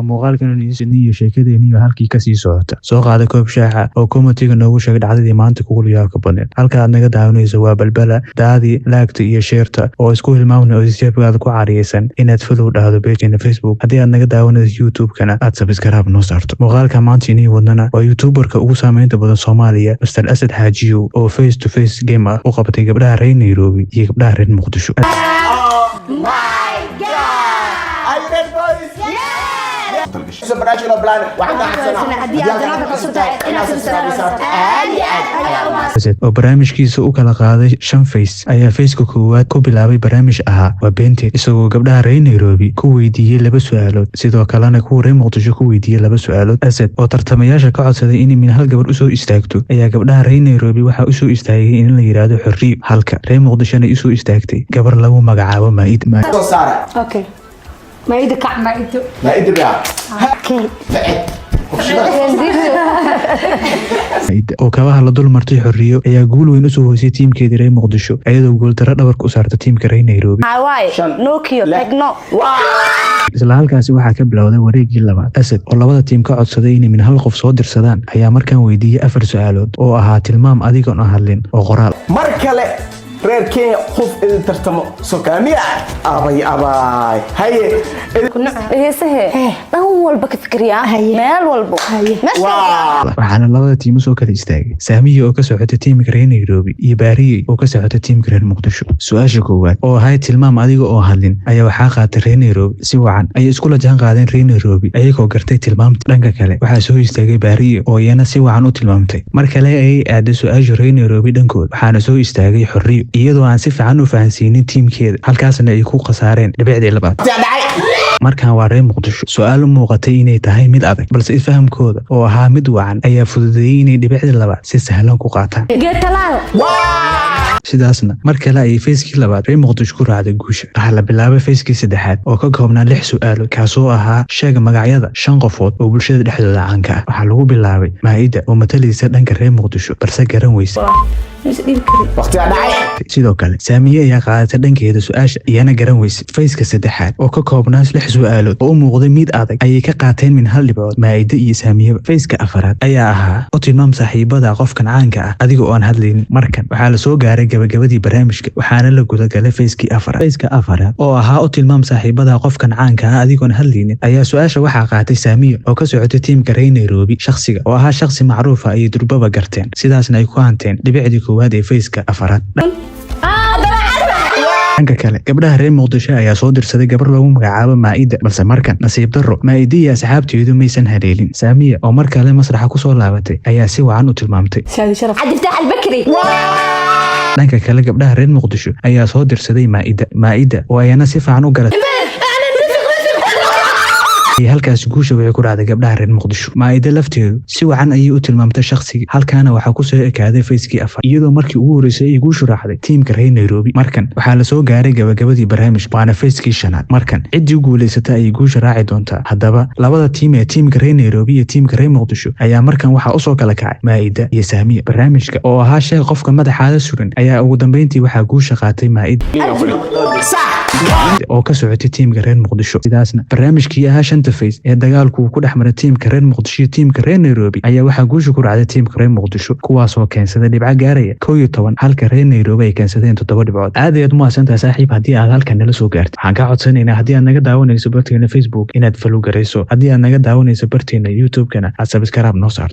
oo muuqaalkan iyo sheekadeeni iyo halkii ka sii socota. Soo qaada koob shaaxa oo commentiga noogu sheeg dhacdadii maanta kugu yaabka badneed. Halka aad naga daawanayso waa balbala, daadi, laagta iyo sheerta oo isku hilmaamna oo jeebkaada ku cariyaysan inaad follow dhahdo page-na Facebook. Haddii aad naga daawanayso YouTube-kana aad subscribe noo saarto. Muuqaalka maanta inii wadnana waa YouTuber-ka ugu saameynta badan Soomaaliya, Mr. Asad Hajiyo oo face to face game ah u qabtay gabdhaha reer Nairobi iyo gabdhaha reer Muqdisho. oo barnaamijkiisa u kala qaaday 5 face ayaa Facebook koowaad ku bilaabay barnaamij ahaa waa beenteed, isagoo gabdhaha reer Nairobi ku weydiiyey 2 su'aalood, sidoo kalena kuwa reer Muqdisho ku weydiiyey 2 su'aalood. Asad oo tartamayaasha ka codsaday in min hal gabar u soo istaagto ayaa gabdhaha reer Nairobi waxa u soo istaagay in la yiraahdo xorriyo, halka reer Muqdishona u soo istaagtay gabar lagu magacaabo Maid. Okay. Maid ka Maid baa oo kabaha la dul martay xorriyo ayaa guul weyn u soo hoosay tiimkeedii reer Muqdisho iyadoo gool daro dhabarka u saartay tiimka reer Nairobi. Nokia Techno. Isla halkaasi waxaa ka bilowday wareegii labaad. Asad oo labada tiim ka codsaday in min hal qof soo dirsadaan ayaa markaan weydiiyey 4 su'aalood oo ahaa tilmaam adigoon hadlin oo qoraal. mar kale reer Kenya qof idin tartamo sokaamiya abay haye dhan walba ka fikriya meel walba waxaana labada tiim soo kala istaagay Saamiyo oo ka socotay tiimka reer Nairobi iyo Baariye oo ka socotay tiimka reer Muqdisho. Su'aasha koowaad oo ahayd tilmaam adiga oo hadlin ayaa waxaa qaatay reer Nairobi si wacan ay isku la jaan qaadeen reer Nairobi ayagoo gartay tilmaamta. Dhanka kale waxaa soo istaagay Baariye oo iyana si wacan u tilmaamtay. Mar kale ay aaday su'aasha reer Nairobi dhankooda waxaana soo istaagay xorriyo iyadoo aan si fiican u fahansiinin tiimkeeda, halkaasna ay ku qasaareen dhibicdii labaad. markaan waa reer Muqdisho su'aal u muuqatay inay tahay mid adag, balse fahamkooda oo ahaa mid wacan ayaa fududeeyay inay dhibicdii labaad si sahlan ku qaataan. sidaasna mar kale ay facekii labaad reer Muqdisho ku raacday guusha. waxaa la bilaabay facekii saddexaad oo ka koobnaa 6 su'aalood, kaasoo ahaa sheega magacyada 5 qofood oo bulshada dhexdooda caanka ah. waxaa lagu bilaabay Maida oo matalaysa dhanka reer Muqdisho balse garan weysa. sidoo kale Saamiye ayaa qaadatay dhankeeda su'aasha iyana garan weysa. faceka saddexaad oo ka koobnaa 6 su'aalood oo u muuqday mid adag ayay ka qaateen min hal dhibcood Maida iyo Saamiye. faceka afaraad ayaa ahaa u tilmaam saaxiibada qofkan caanka ah adiga oo aan hadlaynin. markan waxaa la soo gaaray gabagabadii barnaamijka waxaana la guda galay facekii afaraad. faceka afaraad oo ahaa u tilmaam saaxiibada qofkan caanka ah adiga oo aan hadlaynin ayaa su'aasha waxaa qaatay Saamiye oo ka socotay tiimka reer Nairobi. shakhsiga oo ahaa shakhsi macruuf ah ay durbaba garteen, sidaasna ay ku hanteen dhibicdii koowaad ee faceka afaraad. dhanka kale gabdhaha reer Muqdisho ayaa soo dirsaday gabar lagu magacaabo Maida, balse markan nasiib darro Maida iyo asxaabteedu maysan haleelin. Saamiye oo mar kale masraxa ku soo laabatay ayaa si wacan u tilmaamtay. dhanka kale gabdhaha reer Muqdisho ayaa soo dirsaday Maida oo ayana si fiican u galatay. halkaas guusha waxay ku raacday gabdhaha reer Muqdisho. Maida lafteedu si wacan ayay u tilmaamtay shakhsiga, halkaana waxaa ku soo ekaaday facekii afar iyadoo markii ugu horeysay ay guushu raacday tiimka reer Nairobi. markan waxaa la soo gaaray gabagabadii barnaamijka waana facekii shanaad. markan ciddii guuleysatay ay guusha raaci doontaa. haddaba labada tiim ee tiimka reer Nairobi iyo tiimka reer Muqdisho ayaa markan waxaa u soo kala kacay Maida iyo Saamiye. barnaamijka oo ahaa sheeg qofka madaxaada suran ayaa ugu dambeyntii waxaa guusha qaatay Maida oo ka socotay tiimka reer Muqdisho. sidaasna barnaamijkii ahaa 5 face ee dagaalku ku dhex maray tiimka reer Muqdisho iyo tiimka reer Nairobi ayaa waxaa guusha ku raacday tiimka reer Muqdisho, kuwaas oo keensaday dhibco gaaraya 11 halka reer Nairobi ay keensadeen 7 dhibcood. aad ayaad mahadsantahay saaxiib haddii aad halkan nala soo gaartay. waxaan ka codsanaynaa haddii aad naga daawanayso barteena Facebook inaad follow garayso, haddii aad naga daawanayso barteena YouTube-kana aad subscribe noo saarto.